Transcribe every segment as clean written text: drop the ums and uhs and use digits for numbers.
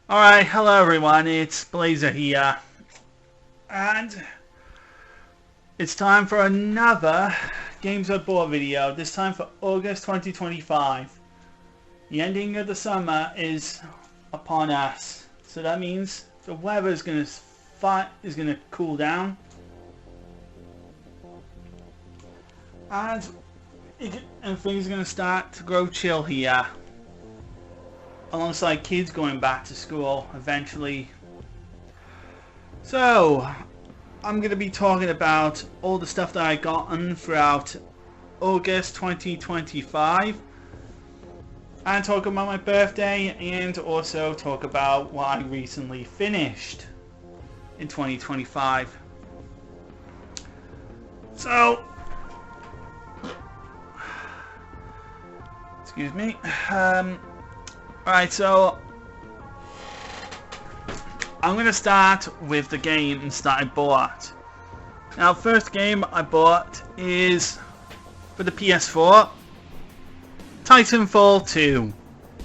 Alright, hello everyone, it's Blazer here, and it's time for another Games I Bought video, this time for August 2025. The ending of the summer is upon us, so that means the weather is going to cool down, and things are going to start to grow chill here. Alongside kids going back to school eventually. So I'm going to be talking about all the stuff that I gotten throughout August 2025, and talk about my birthday, and also talk about what I recently finished in 2025. So excuse me. Alright, so I'm going to start with the games that I bought. Now, first game I bought is for the PS4, Titanfall 2,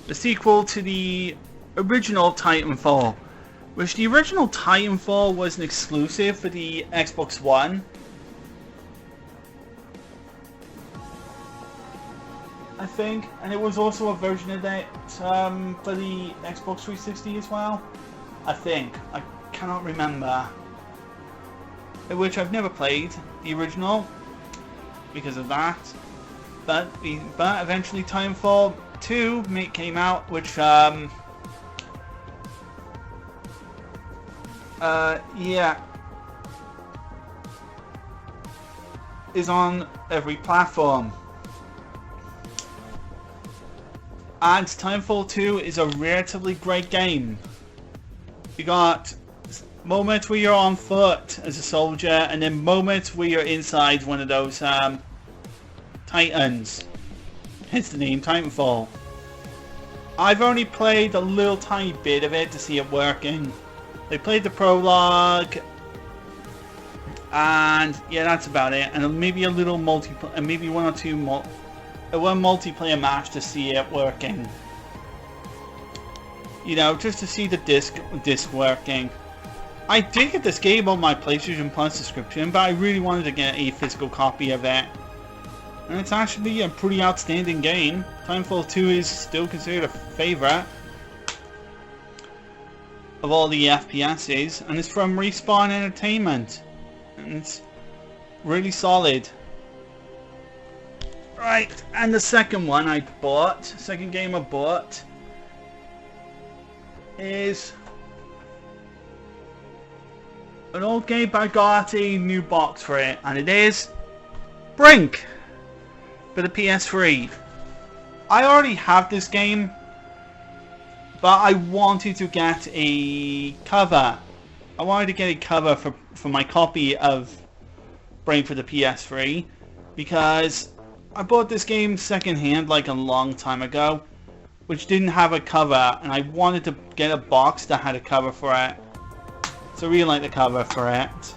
the sequel to the original Titanfall, which the original Titanfall was an exclusive for the Xbox One. I think, and it was also a version of that for the Xbox 360 as well. I think. I cannot remember. Which I've never played the original because of that. But eventually Titanfall 2 came out, which is on every platform. And Titanfall 2 is a relatively great game. You got moments where you're on foot as a soldier, and then moments where you're inside one of those Titans. Hence the name Titanfall. I've only played a little tiny bit of it to see it working. I played the prologue, and yeah, that's about it. And maybe a little multiplayer, and maybe one or two one multiplayer match to see it working. You know, just to see the disc working. I did get this game on my PlayStation Plus subscription, but I really wanted to get a physical copy of it. And it's actually a pretty outstanding game. Titanfall 2 is still considered a favorite of all the FPSs, and it's from Respawn Entertainment. And it's really solid. Right, and the second game I bought is an old game, but I got a new box for it, and it is Brink for the PS3. I already have this game, but I wanted to get a cover. I wanted to get a cover for my copy of Brink for the PS3, because I bought this game secondhand like a long time ago, which didn't have a cover, and I wanted to get a box that had a cover for it. So I really like the cover for it.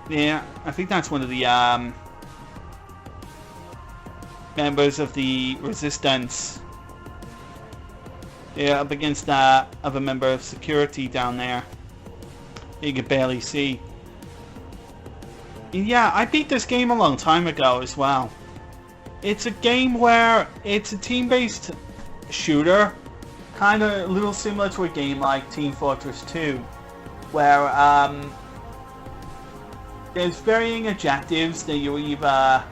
Yeah, I think that's one of the members of the Resistance. Yeah, up against that other member of security down there. You can barely see. And yeah, I beat this game a long time ago as well. It's a game where it's a team-based shooter, kind of a little similar to a game like Team Fortress 2, where there's varying objectives that you either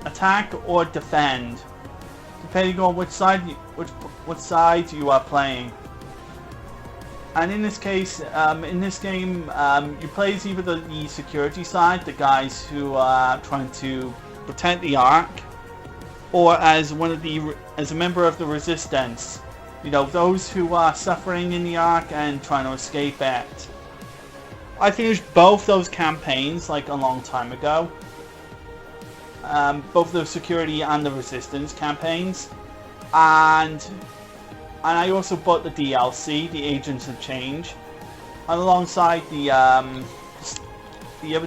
attack or defend, depending on which side you are playing. And in this case, in this game, you play as either the security side, the guys who are trying to protect the Ark, or as a member of the Resistance. You know, those who are suffering in the Ark and trying to escape it. I finished both those campaigns like a long time ago. Both the security and the Resistance campaigns, and I also bought the DLC, the Agents of Change, alongside the other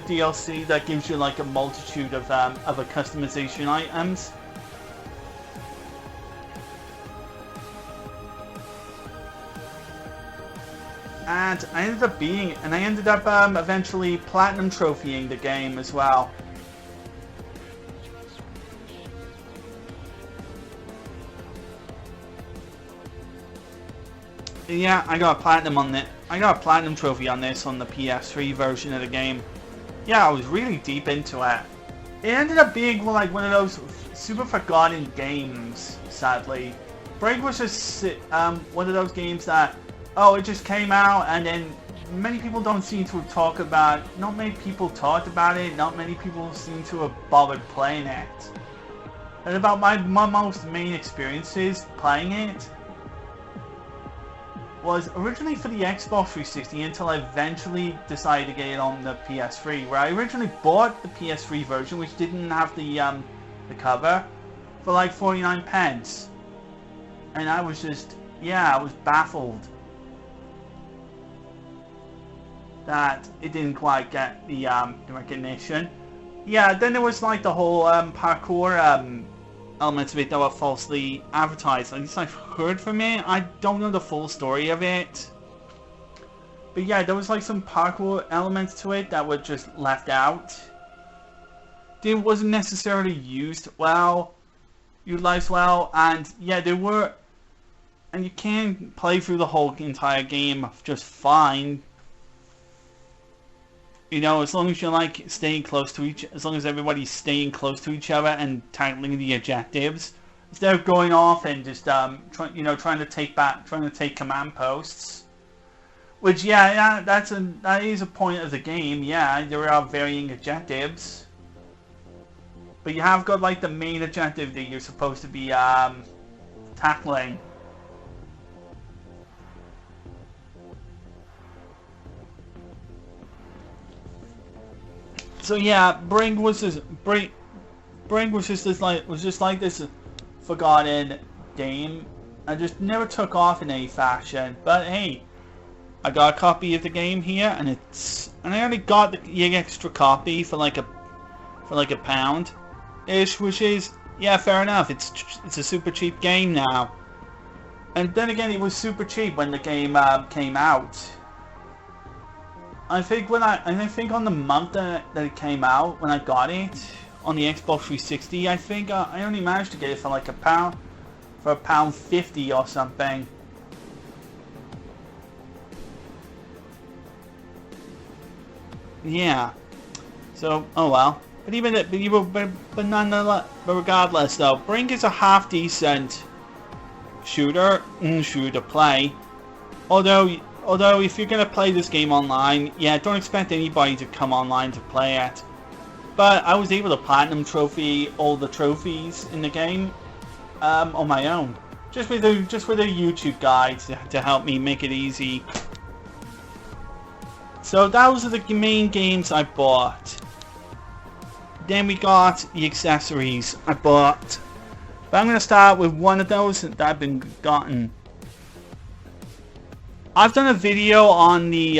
DLC that gives you like a multitude of other customization items. And I ended up eventually platinum trophying the game as well. Yeah, I got a platinum on it. I got a platinum trophy on this on the PS3 version of the game. Yeah, I was really deep into it. It ended up being like one of those super forgotten games, sadly. Braid was just one of those games that, oh, it just came out and then many people don't seem to talk about, not many people talked about it, not many people seem to have bothered playing it. And about my most main experiences playing it was originally for the Xbox 360 until I eventually decided to get it on the PS3, where I originally bought the PS3 version, which didn't have the cover, for like 49 pence. And I was just, yeah, I was baffled that it didn't quite get the recognition. Yeah, then there was like the whole parkour elements of it that were falsely advertised. At least I've heard from it. I don't know the full story of it. But yeah, there was like some parkour elements to it that were just left out. It wasn't necessarily used well, utilized well, and yeah, there were, and you can play through the whole entire game just fine. You know, as long as you're like staying close to as long as everybody's staying close to each other and tackling the objectives, instead of going off and just trying to take command posts. Which yeah, that is a point of the game. Yeah, there are varying objectives, but you have got like the main objective that you're supposed to be tackling. So yeah, Bring was just like this forgotten game. I just never took off in any fashion. But hey, I got a copy of the game here, and I only got the extra copy for like a pound ish, which is, yeah, fair enough. It's a super cheap game now. And then again, it was super cheap when the game came out. I think on the month that it came out, when I got it on the Xbox 360, I think I only managed to get it for like £1, for £1.50 or something. Yeah. So, oh well. But nonetheless, but regardless though, Brink is a half decent shooter to play. Although if you're going to play this game online, yeah, don't expect anybody to come online to play it. But I was able to platinum trophy all the trophies in the game on my own, just with a YouTube guide to help me make it easy. So those are the main games I bought. Then we got the accessories I bought. But I'm going to start with one of those that I've been gotten. I've done a video on the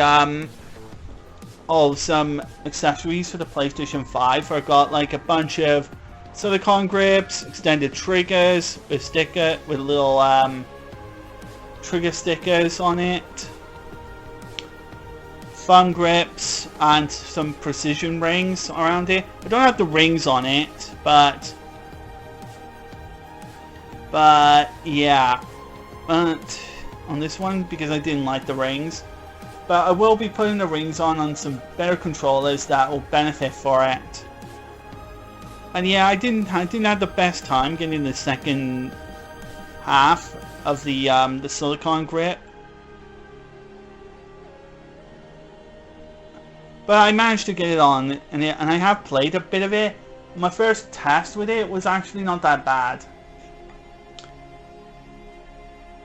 some accessories for the PlayStation 5 where I got like a bunch of silicone grips, extended triggers with little trigger stickers on it, thumb grips, and some precision rings around it. I don't have the rings on it, but yeah. On this one because I didn't like the rings, but I will be putting the rings on some better controllers that will benefit for it. And yeah, I didn't have the best time getting the second half of the silicone grip, but I managed to get it on, and I have played a bit of it. My first test with it was actually not that bad.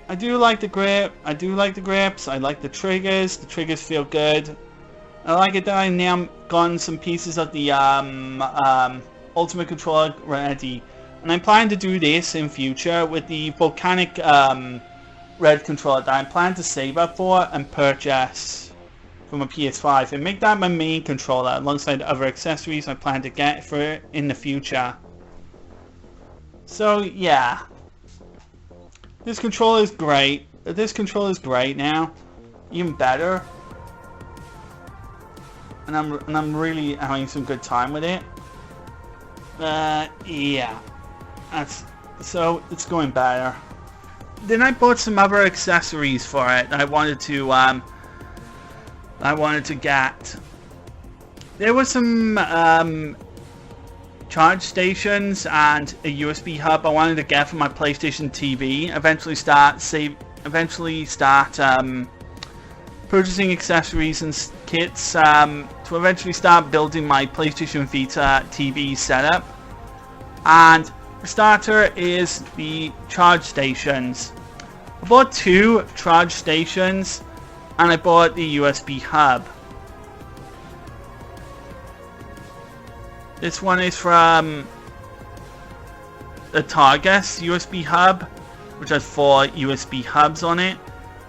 I do like the grip. I do like the grips. I like the triggers. The triggers feel good. I like it that I now gotten some pieces of the Ultimate Controller ready, and I'm planning to do this in future with the Volcanic Red controller that I'm planning to save up for and purchase from a PS5 and make that my main controller alongside other accessories I plan to get for it in the future. So yeah. This controller is great. This controller is great now. even better. And I'm really having some good time with it. Yeah, so it's going better. Then I bought some other accessories for it. I wanted to get. There were some charge stations and a USB hub I wanted to get for my PlayStation TV. Eventually start purchasing accessories and kits to eventually start building my PlayStation Vita TV setup. And the starter is the charge stations. I bought 2 charge stations and I bought the USB hub. This one is from the Targus USB hub, which has 4 USB hubs on it,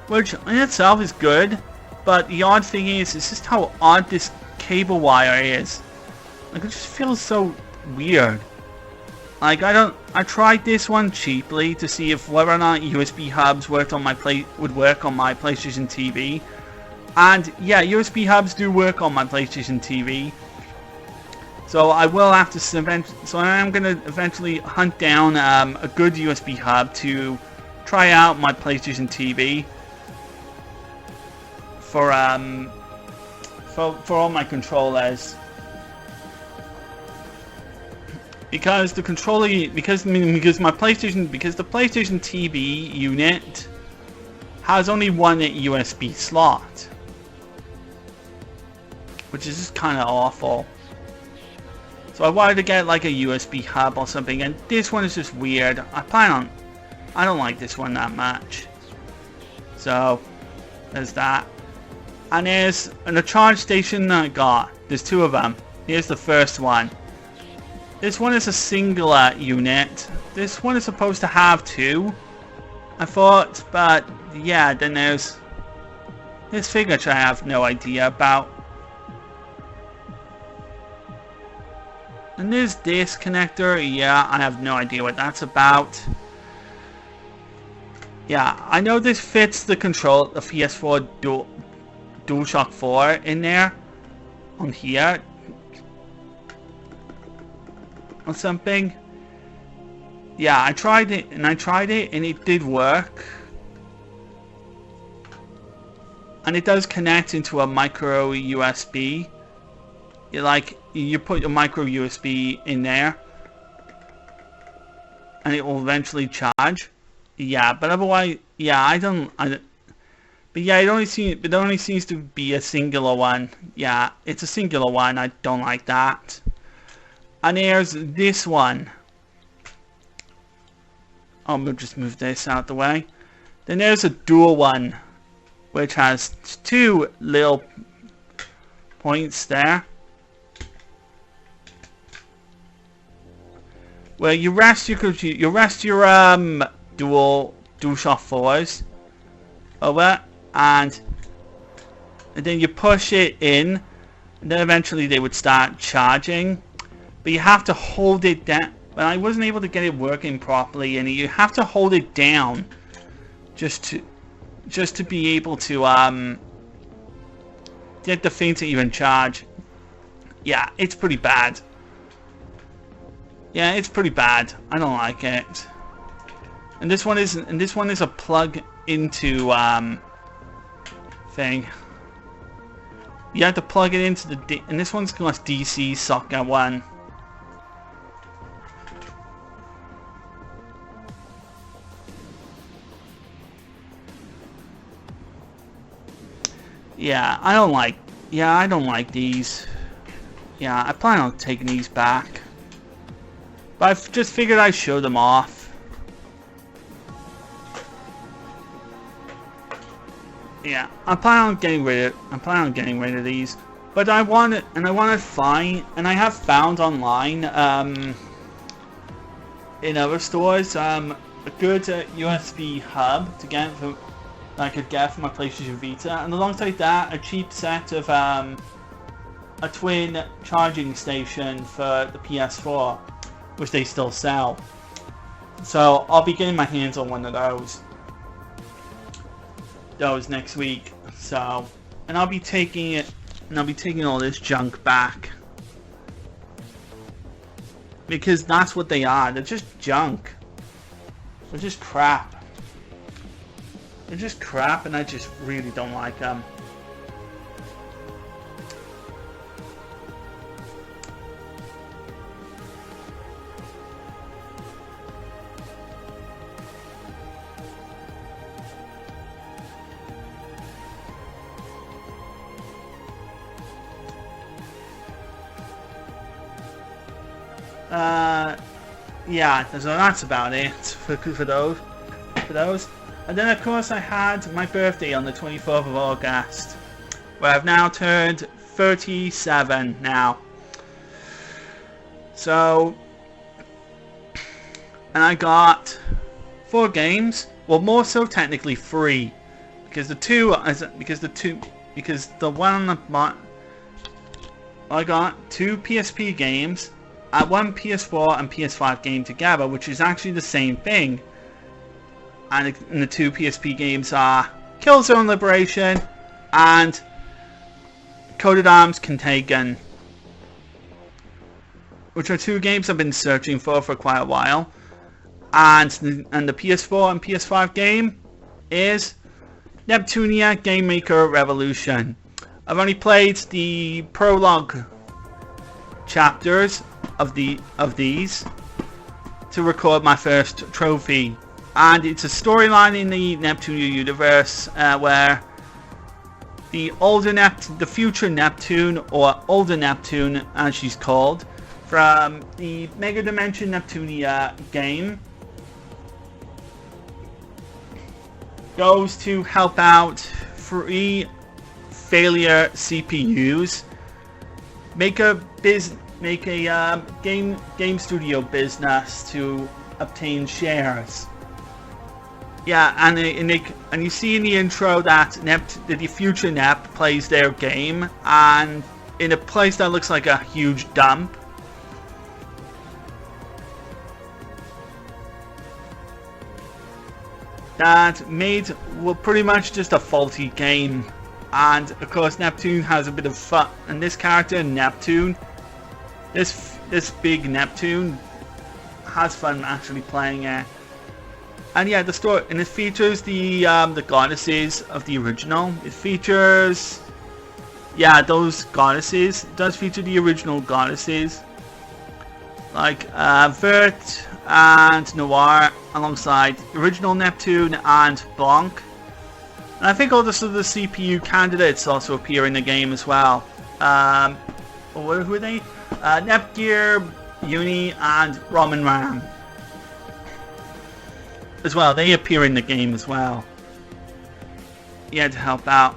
which in itself is good, but the odd thing is, it's just how odd this cable wire is. Like, it just feels so weird. Like, I tried this one cheaply to see if whether or not USB hubs would work on my PlayStation TV, and yeah, USB hubs do work on my PlayStation TV. So I will have to so I am going to eventually hunt down a good USB hub to try out my PlayStation TV for all my controllers. Because the PlayStation TV unit has only one USB slot, which is just kind of awful. So I wanted to get like a USB hub or something, and this one is just weird. I don't like this one that much. So there's that. And there's a charge station that I got. There's 2 of them. Here's the first one. This one is a singular unit. This one is supposed to have 2, I thought, but yeah, then there's this thing which I have no idea about. And there's this connector. Yeah, I have no idea what that's about. Yeah, I know this fits the PS4 DualShock 4 in there. On here. Or something. Yeah, I tried it and it did work. And it does connect into a micro USB. You put your micro USB in there and it will eventually charge. Yeah, but otherwise, yeah, but yeah, it only seems to be a singular one. Yeah, it's a singular one. I don't like that. And there's this one. We'll just move this out the way. Then there's a dual one, which has 2 little points there, where you rest your DualShock 4s over, and then you push it in, and then eventually they would start charging. But you have to hold it down. But I wasn't able to get it working properly, and you have to hold it down just to be able to get the thing to even charge. Yeah, it's pretty bad. Yeah, it's pretty bad. I don't like it. And this one is a plug into thing. You have to plug it into and this one's got DC socket one. Yeah, I don't like these. Yeah, I plan on taking these back. But I've just figured I'd show them off. Yeah, I plan on getting rid of these. But I have found online in other stores a good USB hub to get that I could get for my PlayStation Vita, and alongside that a cheap set of a twin charging station for the PS4, which they still sell. So I'll be getting my hands on one of those next week. So, and I'll be taking it, and I'll be taking all this junk back. Because that's what they are. They're just junk. They're just crap. They're just crap, and I just really don't like them. Yeah, so that's about it for those. And then of course I had my birthday on the 24th of August, where I've now turned 37 now. So, and I got 4 games. Well, more so technically 3, because the one I got 2 PSP games. One PS4 and PS5 game together, which is actually the same thing. And the 2 PSP games are Killzone Liberation and Coded Arms Contagion, which are 2 games I've been searching for quite a while. And the PS4 and PS5 game is Neptunia Game Maker Revolution. I've only played the prologue chapters of these to record my first trophy, and it's a storyline in the Neptunia universe where the future Neptune, or older Neptune as she's called, from the Mega Dimension Neptunia game, goes to help out 3 failure CPUs make a game studio business to obtain shares. Yeah, and you see in the intro that the future Nep plays their game, and in a place that looks like a huge dump. That made, well, pretty much just a faulty game. And of course Neptune has a bit of fun, and this character Neptune, this big Neptune, has fun actually playing it. And yeah, the story, and it features the goddesses of the original. It features, yeah, those goddesses. It does feature the original goddesses, like Vert and Noir, alongside original Neptune and Blanc. And I think all the sort of the CPU candidates also appear in the game as well. Who are they? Nepgear, Uni, and Ramen Ram as well. They appear in the game as well. Yeah, to help out.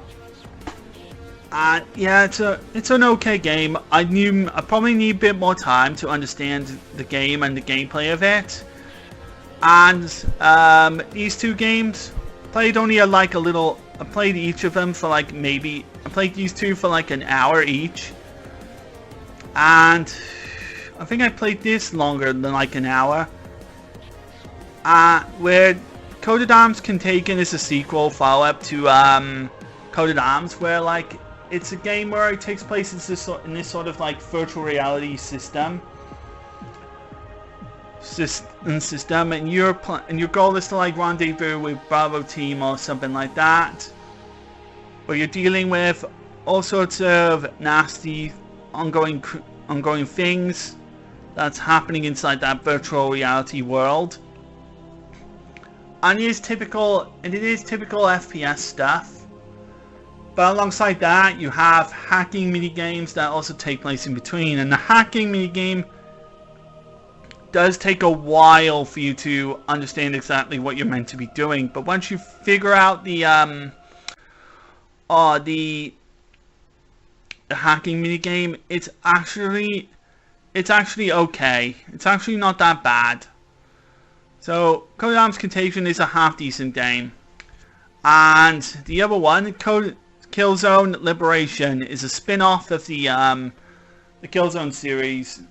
And yeah, it's an okay game. I probably need a bit more time to understand the game and the gameplay of it. And these 2 games, played only I played each of them for I played these 2 for like an hour each. And I think I played this longer than like an hour. Where Coded Arms Contagion is a sequel follow-up to Coded Arms, where like it's a game where it takes place in this sort of like virtual reality system, and your goal is to like rendezvous with Bravo Team or something like that, where you're dealing with all sorts of nasty ongoing things that's happening inside that virtual reality world. And it is typical FPS stuff. But alongside that, you have hacking minigames that also take place in between. And the hacking minigame does take a while for you to understand exactly what you're meant to be doing. But once you figure out the hacking minigame, it's actually okay. It's actually not that bad. So, Coded Arms Contagion is a half-decent game. And the other one, Killzone Liberation, is a spin-off of the Killzone series.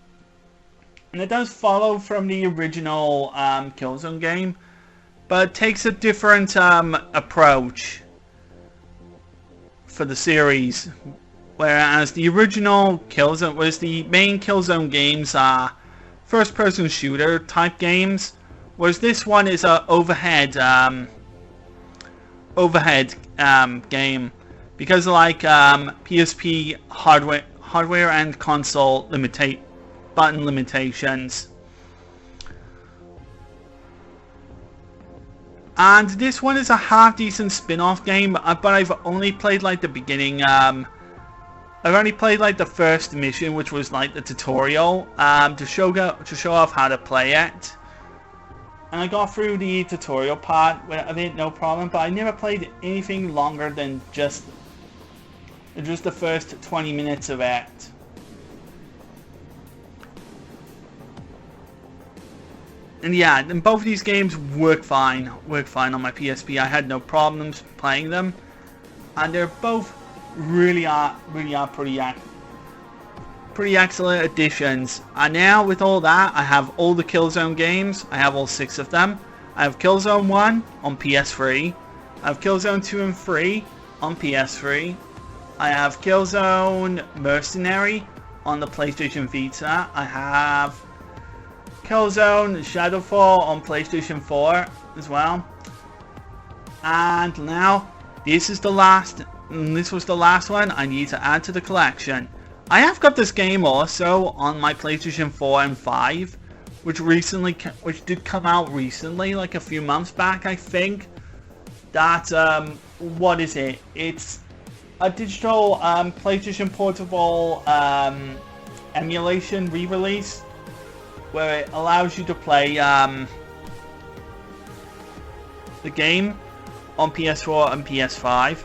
And it does follow from the original Killzone game, but it takes a different approach. for the series. Whereas the original Killzone was the main Killzone games are first-person shooter type games, whereas this one is a overhead game because of like PSP hardware and console button limitations. And this one is a half decent spin-off game, but I've only played like the beginning. I've only played like the first mission, which was like the tutorial to show off how to play it. And I got through the tutorial part of it, no problem. But I never played anything longer than just the first 20 minutes of it. And yeah, and both of these games work fine on my PSP. I had no problems playing them, and they're both really are pretty excellent additions. And now with all that, I have all the Killzone games. I have all 6 of them. I have Killzone 1 on PS3. I have Killzone 2 and 3 on PS3. I have Killzone Mercenary on the PlayStation Vita. I have Killzone Shadowfall on PlayStation 4 as well. And now this was the last one I need to add to the collection. I have got this game also on my PlayStation 4 and 5, which did come out recently, like a few months back, I think. That what is it? It's a digital PlayStation Portable emulation re-release, where it allows you to play the game on PS4 and PS5.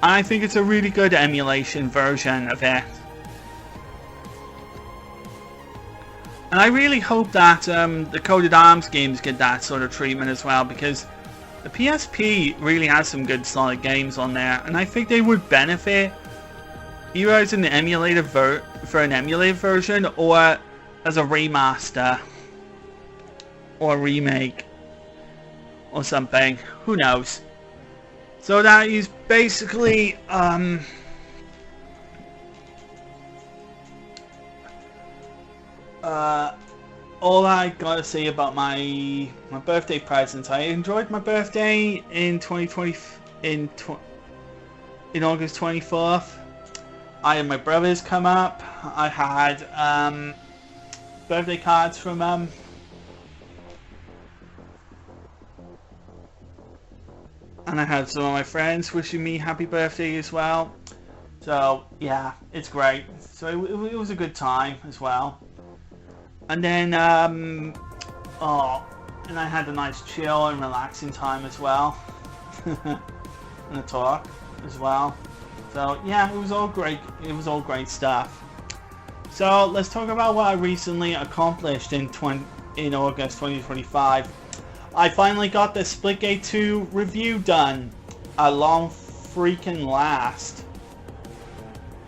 And I think it's a really good emulation version of it. And I really hope that the Coded Arms games get that sort of treatment as well, because the PSP really has some good solid games on there, and I think they would benefit either as an emulated for an emulated version, or as a remaster or a remake or something. Who knows? So that is basically all I gotta say about my birthday presents. I enjoyed my birthday in 2020 in August 24th. I had my brothers come up. I had birthday cards from them. And I had some of my friends wishing me happy birthday as well. So yeah, it's great. So it was a good time as well. And then and I had a nice chill and relaxing time as well. And a talk as well. So yeah, it was all great. It was all great stuff. So let's talk about what I recently accomplished in August 2025. I finally got the Splitgate 2 review done. A long freaking last.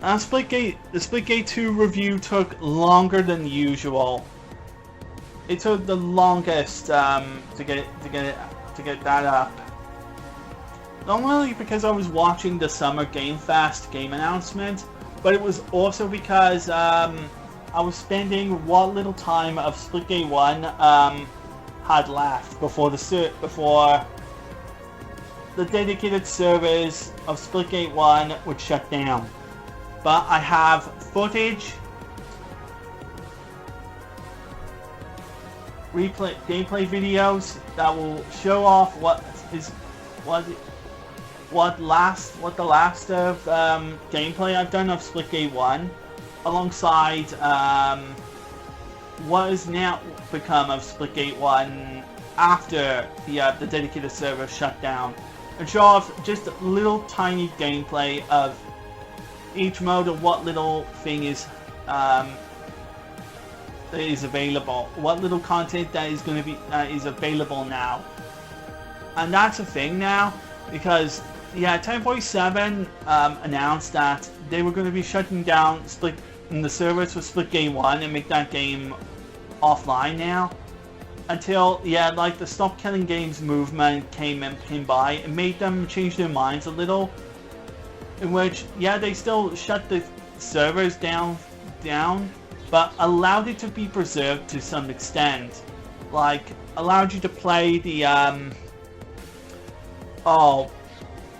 The Splitgate 2 review took longer than usual. It took the longest to get that up. Not only because I was watching the Summer Game Fest game announcement, but it was also because I was spending what little time of Splitgate 1 had left before the dedicated servers of Splitgate 1 would shut down. But I have footage, gameplay videos that will show off the last of gameplay I've done of Splitgate 1, alongside what is now become of Splitgate 1 after the dedicated server shut down, and show off just a little tiny gameplay of each mode of what little thing is available, what little content that is going to be available now. And that's a thing now, because 10.7 announced that they were going to be shutting down the servers for Splitgate 1 and make that game offline now, until the Stop Killing Games movement came by and made them change their minds a little. in which, yeah, they still shut the servers down, but allowed it to be preserved to some extent. Like, allowed you to play the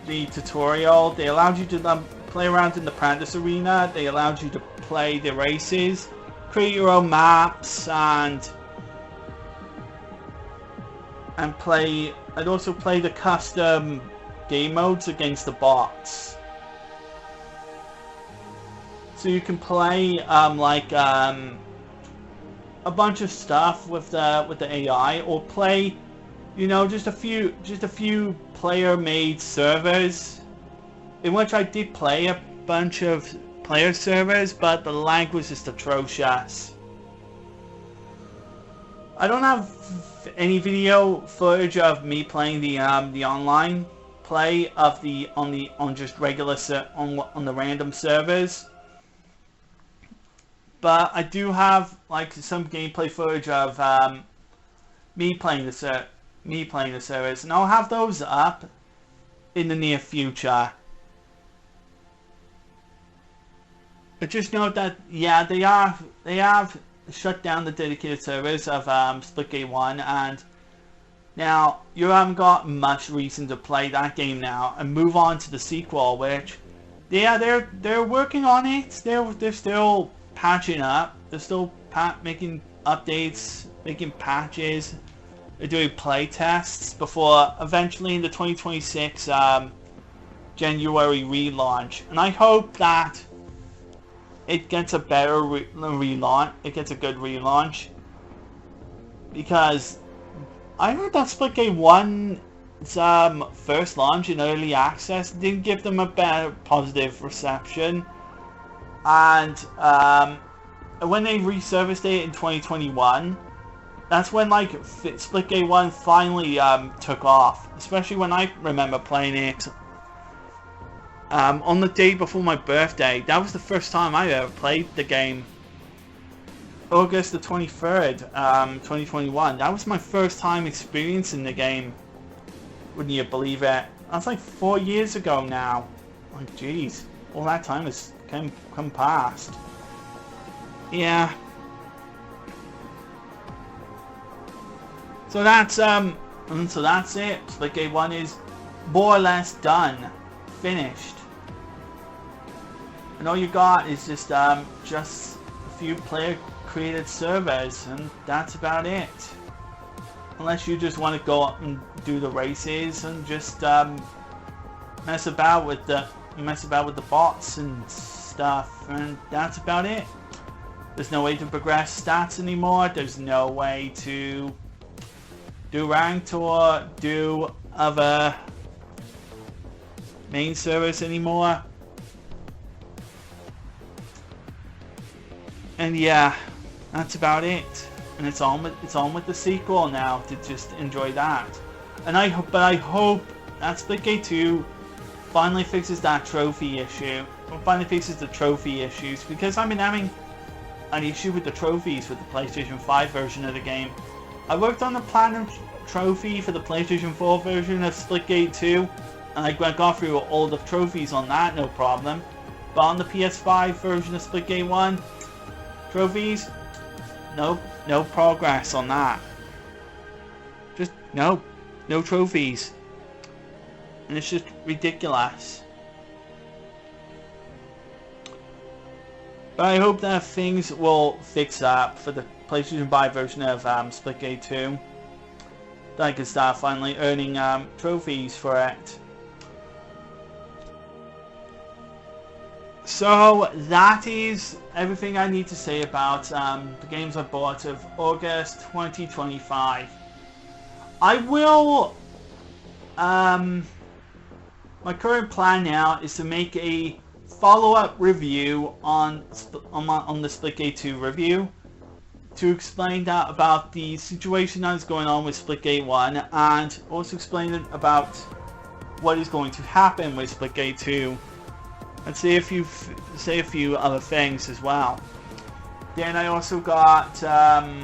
tutorial. They allowed you to play around in the practice arena. They allowed you to play the races, create your own maps, and also play the custom game modes against the bots. So you can play a bunch of stuff with the AI, or play, you know, just a few player-made servers, in which I did play a bunch of player servers, but the lag was just atrocious. I don't have any video footage of me playing the online play of on just regular on the random servers. But I do have like some gameplay footage of me playing the servers, and I'll have those up in the near future. But just note that, yeah, they have shut down the dedicated servers of Splitgate 1, and now you haven't got much reason to play that game now and move on to the sequel, which, yeah, they're working on it. They're still patching up. They're still making updates, making patches. They're doing play tests before eventually in the 2026 January relaunch. And I hope that it gets a better relaunch. It gets a good relaunch, because I heard that Splitgate 1's first launch in early access didn't give them a better positive reception. And when they resurfaced it in 2021, that's when like Splitgate 1 finally took off. Especially when I remember playing it on the day before my birthday. That was the first time I ever played the game. August the 23rd, 2021. That was my first time experiencing the game. Wouldn't you believe it? That's like 4 years ago now. Like, jeez, all that time has come past. Yeah. So that's it. Splitgate 1 is more or less done, finished, and all you got is just a few player-created servers, and that's about it. Unless you just want to go up and do the races and just mess about with the bots and stuff, and that's about it. There's no way to progress stats anymore. There's no way to do ranked or do other main servers anymore. And yeah, that's about it. And it's on with the sequel now, to just enjoy that. And I hope that Splitgate 2 finally fixes that trophy issue. Or finally fixes the trophy issues, because I've been having an issue with the trophies with the PlayStation 5 version of the game. I worked on the Platinum trophy for the PlayStation 4 version of Splitgate 2, and I got through all the trophies on that, no problem. But on the PS5 version of Splitgate 1, trophies, no progress on that. Just no trophies. And it's just ridiculous. But I hope that things will fix up for the PlayStation 5 version of Splitgate 2. That I can start finally earning trophies for it. So that is everything I need to say about the games I bought of August 2025. I will... my current plan now is to make a follow-up review on the Splitgate 2 review, to explain that about the situation that is going on with Splitgate 1, and also explain about what is going to happen with Splitgate 2, and say a few other things as well. Then I also got a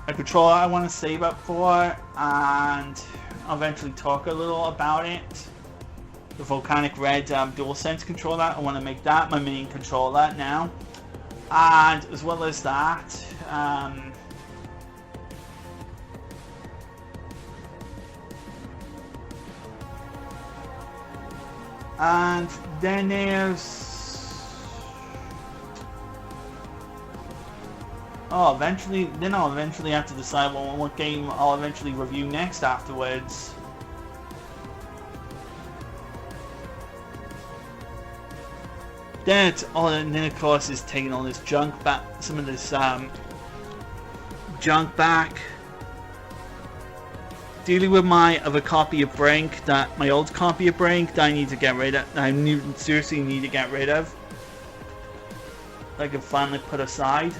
controller I want to save up for, and I'll eventually talk a little about it. the Volcanic Red DualSense controller. I want to make that my main controller now. And as well as that, and then I'll eventually have to decide what game I'll eventually review next afterwards. Then of course is taking all this junk back, some of this junk back. Dealing with my other copy of Brink, my old copy of Brink that I need to get rid of. I seriously need to get rid of. I can finally put aside.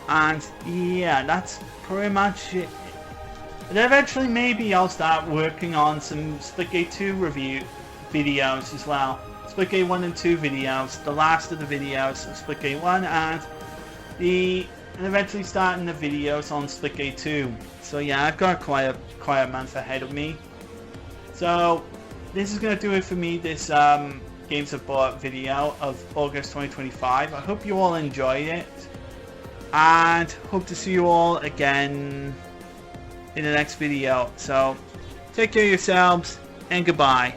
And yeah, that's pretty much it. And eventually maybe I'll start working on some Splitgate 2 review videos as well. Splitgate 1 and 2 videos, the last of the videos of Splitgate 1, and eventually starting the videos on Splitgate 2. So yeah, I've got quite a month ahead of me. So this is going to do it for me, this Games I've Bought video of August 2025. I hope you all enjoyed it, and hope to see you all again in the next video. So take care of yourselves, and goodbye.